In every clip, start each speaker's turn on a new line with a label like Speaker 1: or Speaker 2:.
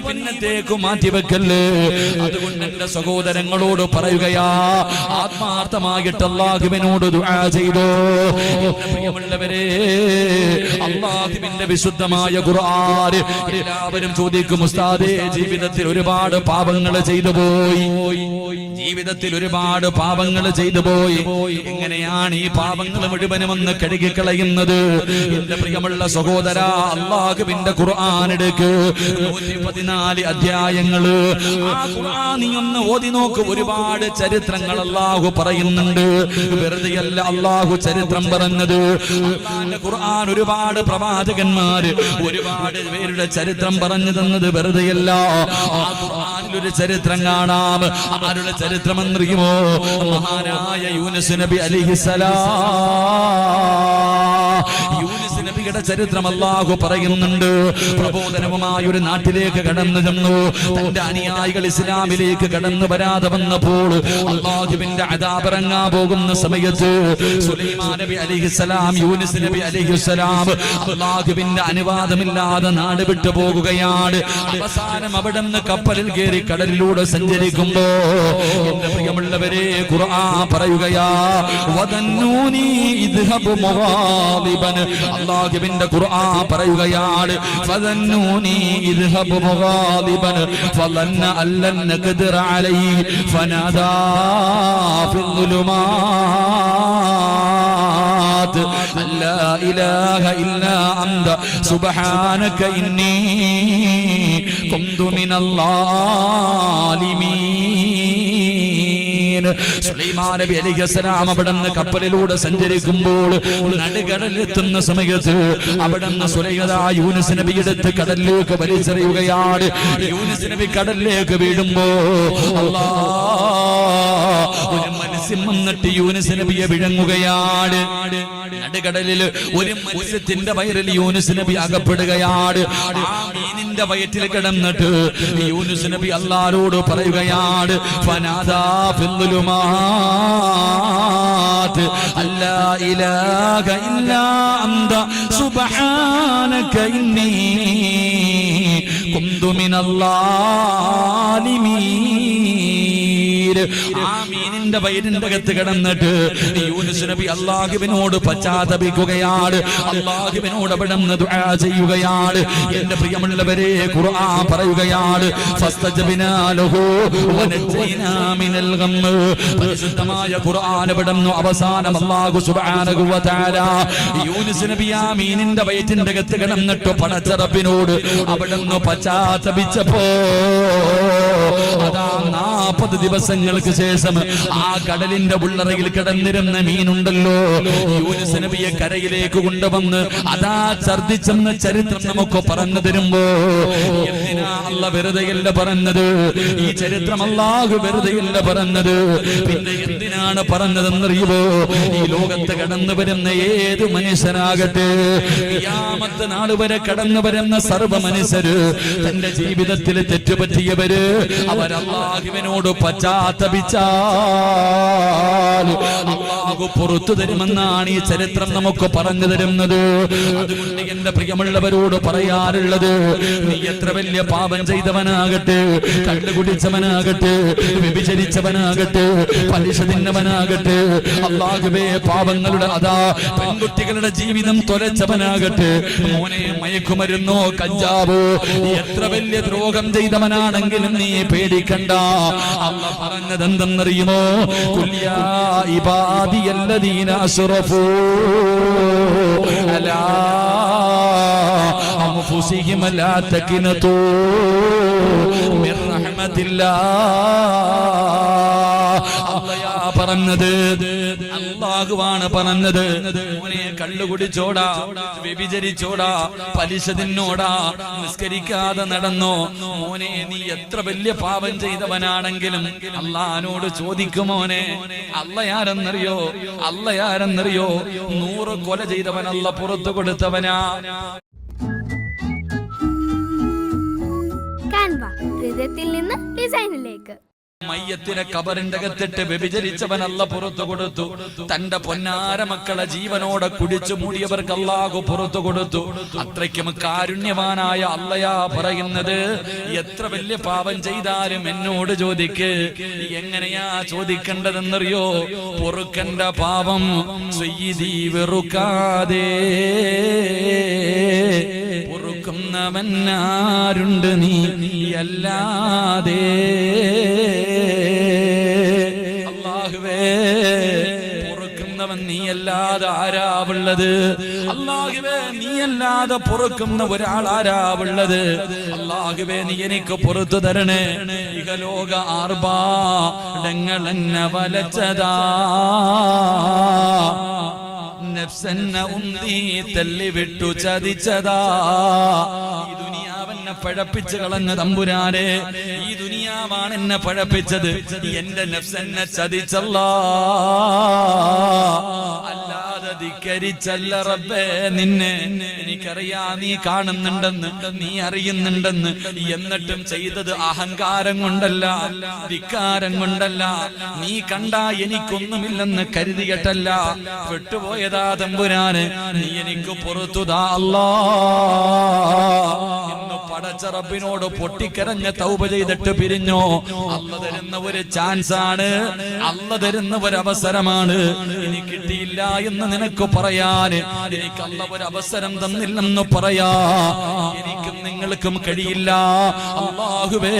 Speaker 1: പിന്നത്തേക്ക് മാറ്റിവെക്കല്ലേ. അതുകൊണ്ട് എന്റെ സഹോദരങ്ങളോട് പറയുകയാ, ആത്മാർത്ഥമായിട്ട് അല്ലാഹുവിനോട് ദുആ ചെയ്തോ. പ്രിയമുള്ളവരെ, അല്ലാഹുവിന്റെ വിശുദ്ധമായ ഖുർആൻ എല്ലാവരും ചോദിക്കും, ഉസ്താദേ ജീവിതത്തിൽ ഒരുപാട് പാപങ്ങൾ ചെയ്തു പോയി, ജീവിതത്തിൽ ഒരുപാട് പാപങ്ങൾ ചെയ്തു പോയി, എങ്ങനെയാണ് ഈ പാപങ്ങൾ മുഴുവനും ഒന്ന് കഴുകിക്കളയുന്നത്? എന്റെ പ്രിയമുള്ള സഹോദര, അല്ലാഹുവിന്റെ ഖുർആൻ എടുക്ക്, 114 അധ്യായങ്ങള്. ആ ഖുർആൻ നീ ഒന്ന് ഓതി നോക്ക്. ഒരുപാട് ചരിത്രങ്ങൾ അല്ലാഹു പറയുന്നുണ്ട്. വെറുതെയല്ല അല്ലാഹു ചരിത്രം പറഞ്ഞത്. അല്ലാഹുവിന്റെ ഖുർആൻ ഒരുപാട് പ്രവാചകന്മാര് ഒരുപാട് പേരുടെ ചരിത്രം പറഞ്ഞു തന്നത് വെറുതെയല്ല. ആ ഖുർആനിൽ ഒരു ചരിത്രം കാണാം. ആരുടെ ചരിത്രം എന്നറിയുമോ? മഹാനായ യൂനുസ് നബി അലൈഹിസ്സലാം. യൂനുസ് നബിയുടെ ചരിത്രം അല്ലാഹു പറയുന്നുണ്ട്. പ്രബോധനവുമായി ഒരു നാട്ടിലേക്ക് കടന്നു ചെന്നു. തന്റെ അനുയായികൾ ഇസ്ലാമിലേക്ക് കടന്നു വരാതെ വന്നപ്പോൾ അല്ലാഹുവിന്റെ അദാബ് ഇറങ്ങാൻ പോകുന്ന സമയത്ത് സുലൈമാൻ നബി അലൈഹിസ്സലാം, യൂനുസ് നബി അലൈഹിസ്സലാം അല്ലാഹുവിന്റെ അനുവാദമില്ലാതെ നാട് വിട്ടു പോകുകയാണ്. അവസാനം അവിടെ നിന്ന് കപ്പലിൽ കയറി കടലിലൂടെ സഞ്ചരിക്കുമ്പോ എന്റെ പ്രിയമുള്ളവരെ, ഖുർആൻ പറയുകയാ, വദന്നൂനി ഇദ്ഹബു മുഗാദിബൻ. അല്ലാഹുവിന്റെ ഖുർആൻ പറയുകയാണ്, ഫദന്നൂനി ഇദ്ഹബു മുഗാദിബൻ ഫളന്ന അല്ലൻ നഖ്ദിറ അലൈഹി ഫനാദാ ഫിൽ ദുലുമാത് അല്ലാ ഇലാഹ ഇല്ലാ അന്ത സുബ്ഹാനക ഇന്നി കുന്തു മിനൽ ളാലിമീൻ. സുലൈമാൻ നബി അലൈഹിസ്സലാം അവിടുന്ന് കപ്പലിലൂടെ സഞ്ചരിക്കുമ്പോൾ നടുകടലെത്തുന്ന സമയത്ത് അവിടുന്ന് സുലൈമാൻ യൂനുസ് നബി എടുത്ത് കടലിലേക്ക് വലിച്ചെറിയുകയാണ്. യൂനുസ് നബി കടലിലേക്ക് വീഴുമ്പോ ഒരു മത്സ്യം വന്നിട്ട് യൂനുസ് നബിയെ വിഴുങ്ങുകയാണ്. നടുകടലിൽ ഒരു മത്സ്യത്തിന്റെ വയറിൽ യൂനുസ് നബി അകപ്പെടുകയാണ്. ആ മീനിന്റെ വയറ്റിൽ കിടന്നിട്ട് യൂനുസ് നബി അല്ലാഹുവോട് പറയുകയാണ്, ഫനാദാ ഫിൽ ദുലുമാത് അല്ലാ ഇലാഹ ഇല്ലാ അന്ത സുബ്ഹാനക ഇന്നി കുന്തു മിനൽ ളാലിമീൻ. ആ മീനിന്റെ വയറ്റിന്റെ അകത്ത് കിടന്നിട്ട് യൂനുസ് നബി അല്ലാഹുവിനോട് പശ്ചാത്തപിക്കുകയാണ്. അല്ലാഹുവിനോട് അവിടുന്ന് ദുആ ചെയ്യുകയാണ്. എന്റെ പ്രിയമുള്ളവരെ, ഖുർആൻ പറയുകയാണ്, ഫസ്തജബ്നാ ലഹു വനജയ്നാ മിനൽ ഗമ്മ്. പരിശുദ്ധമായ ഖുർആൻ അവിടുന്ന് അവസാനം അല്ലാഹു സുബ്ഹാനഹു വ തആല യൂനുസ് നബി ആ മീനിന്റെ വയറ്റിന്റെ അകത്ത് കിടന്നിട്ട് പടച്ച റബ്ബിനോട് അവിടുന്ന് പശ്ചാത്തപിച്ചപ്പോ അതാ 40 ദിവസങ്ങൾക്ക് ശേഷം ആ കടലിന്റെ ഉള്ളറയിൽ കിടന്നിരുന്ന മീനുണ്ടല്ലോ, യൂനുസ് നബിയെ കരയിലേക്ക് കൊണ്ടുവന്ന് അതാ ഛർദ്ദിച്ചെന്ന ചരിത്രം നമുക്ക് പറഞ്ഞു തരുമ്പോ എന്തിനാ അല്ലാഹു വെറുതെയല്ല പറഞ്ഞത്? ഈ ചരിത്രം അല്ലാഹു വെറുതെയല്ല പറഞ്ഞത്. പിന്നെ എന്തിനാണ് പറഞ്ഞതെന്നറിയുമോ? ഈ ലോകത്ത് കടന്നു വരുന്ന ഏത് മനുഷ്യനാകട്ടെ, ഖിയാമത്ത് നാൾ വരെ കടന്നു വരുന്ന സർവ്വ മനുഷ്യര് തന്റെ ജീവിതത്തിൽ തെറ്റുപറ്റിയവര് അവർ അല്ലാഹുവിനോട് പശ്ചാത്തപിച്ചാൽ അല്ലാഹു പുറത്തു തരുമെന്നാണ് ഈ ചരിത്രം നമുക്ക് പറഞ്ഞു തരുന്നത്. അതുകൊണ്ട് എന്റെ പ്രിയമുള്ളവരോട് പറയാറുള്ളത്, നീ എത്ര വലിയ പാപം ചെയ്തവനാകട്ടെ, കള്ളു കുടിച്ചവനാകട്ടെ, വ്യഭിചരിച്ചവനാകട്ടെ, പലിശ തിന്നവനാകട്ടെ, അല്ലാഹുവേ പാപങ്ങളുടെ അതാ പെൺകുട്ടികളുടെ ജീവിതം തൊലച്ചവനാകട്ടെ, മോനെ മയക്കുമരുന്നോ കഞ്ചാവോ എത്ര വലിയ ദ്രോഹം ചെയ്തവനാണെങ്കിലും നീ പേടിക്കണ്ട. അല്ലാഹു പറഞ്ഞത് എന്തെന്നറിയുമോ? ഖുൽയാ ഇബാദിയല്ലദീന അസ്റഫൂ അലാ അൻഫുസിഹിം ലാ തഖ്നതൂ മിർ റഹ്മത്തില്ലാഹ്. അല്ലാഹു പറഞ്ഞത്, അല്ലാഹുവാണ് പറഞ്ഞത്, മോനെ കള്ളു കുടിച്ചോടാ, വ്യഭിചരിച്ചോടാ, പലിശ തിന്നോടാ, നിസ്കരിക്കാതെ നടന്നോ, മോനെ നീ എത്ര വലിയ പാപം ചെയ്തവനാണെങ്കിലും അല്ലാഹുവോട് ചോദിക്കുമോനെ. അല്ലാഹുയാരെന്നറിയോ? അല്ലാഹുയാരെന്നറിയോ? 100 കൊല ചെയ്തവൻ അല്ലാഹു പുറത്തു കൊടുത്തവനാ.
Speaker 2: കാൻവ, ഹൃദയത്തിൽ നിന്ന് ഡിസൈനിലേക്ക്.
Speaker 1: മയ്യത്തിനെ കബറിന്റെ അകത്തിട്ട് വ്യഭിചരിച്ചവൻ അല്ല പുറത്തു കൊടുത്തു. തന്റെ പൊന്നാര മക്കളെ ജീവനോടെ കുടിച്ചു മൂടിയവർക്ക് അല്ലാഹു പുറത്തു കൊടുത്തു. അത്രയ്ക്കും കാരുണ്യവാനായ അല്ലയാ പറയുന്നത്. എത്ര വലിയ പാപം ചെയ്താലും എന്നോട് ചോദിക്ക്. എങ്ങനെയാ ചോദിക്കേണ്ടതെന്നറിയോ? പൊറുക്കണ്ട പാപം സയ്യിദി വെറുക്കാതെ പൊറുക്കുന്നവൻ ആരുണ്ട് നീ അല്ലാതെ. അല്ലാഹുവേ, പൊറുക്കുന്നവൻ നീയല്ലാതെ ആരാവുള്ളത്? അല്ലാഹുവേ, നീയല്ലാതെ പൊറുക്കുന്ന ഒരാൾ ആരാവുള്ളത്? അല്ലാഹുവേ, നീ എനിക്ക് പുറത്തു തരണേ. ഇഹലോക ആർഭാടങ്ങൾ എന്നെ വലച്ചതാ, നഫ്സെന്നെ ഉന്തി തള്ളിവിട്ടു ചതിച്ചതാ. ഈ ദുനിയാവെന്നെ പഴപ്പിച്ച് കളഞ്ഞ തമ്പുരാനെ, ഈ ദുനിയാവാണ് എന്നെ പഴപ്പിച്ചത്. എന്റെ നഫ്സെന്നെ ചതിച്ചല്ലാ, അല്ലാതെ ധിക്കരിച്ചല്ല റബ്ബേ നിന്നെ. എനിക്കറിയാം നീ കാണുന്നുണ്ടെന്ന്, നീ അറിയുന്നുണ്ടെന്ന്. എന്നിട്ടും ചെയ്തത് അഹങ്കാരം കൊണ്ടല്ല, ധിക്കാരം കൊണ്ടല്ല. നീ കണ്ടാ എനിക്കൊന്നുമില്ലെന്ന് കരുതിയിട്ടല്ല. പെട്ടുപോയതാ തമ്പുരാന്, നീ എനിക്ക് പുറത്തുതാ അല്ലാ. ഇന്ന് പടച്ച റബ്ബിനോട് പൊട്ടിക്കരഞ്ഞ തൗബ ചെയ്തിട്ട് പിരിഞ്ഞോ? അല്ല തരുന്ന ഒരു ചാൻസ് ആണ്, അല്ല തരുന്ന ഒരു അവസരമാണ്. ഇനി കിട്ടിയില്ല എന്ന് നിനക്ക് പറയാന്, എനിക്ക് അല്ല ഒരു അവസരം തന്നില്ലെന്ന് പറയാ എനിക്കും നിങ്ങൾക്കും കഴിയില്ല. അല്ലാഹുവേ,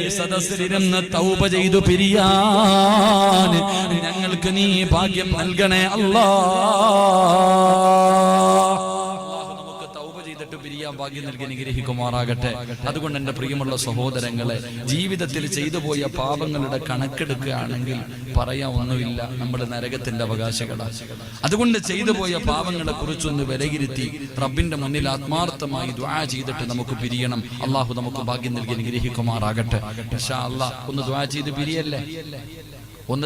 Speaker 1: ഈ സദസ്സിലിരുന്ന് തൗബ ചെയ്തു പിരിയാൻ ഞങ്ങൾക്ക് നീ ഭാഗ്യം നൽകണേ അല്ലാ. ഭാഗ്യം നൽകി അനുഗ്രഹിക്കുമാറാകട്ടെ. അതുകൊണ്ട് എന്റെ പ്രിയമുള്ള സഹോദരങ്ങളെ, ജീവിതത്തിൽ ചെയ്തു പോയ പാപങ്ങളുടെ കണക്കെടുക്കുകയാണെങ്കിൽ പറയാൻ ഒന്നുമില്ല, നമ്മൾ നരകത്തിന്റെ അവകാശികളാണ്. അതുകൊണ്ട് ചെയ്തു പോയ പാപങ്ങളെ കുറിച്ചൊന്ന് വിലയിരുത്തി റബ്ബിന്റെ മുന്നിൽ ആത്മാർത്ഥമായി ദുആ ചെയ്തിട്ട് നമുക്ക് പിരിയണം. അള്ളാഹു നമുക്ക് ഭാഗ്യം നൽകി അനുഗ്രഹിക്കുമാറാകട്ടെ. ഇൻഷാ അല്ലാഹ് ഒന്ന് ദുആ ചെയ്ത് പിരിയല്ലേ? ഒന്ന്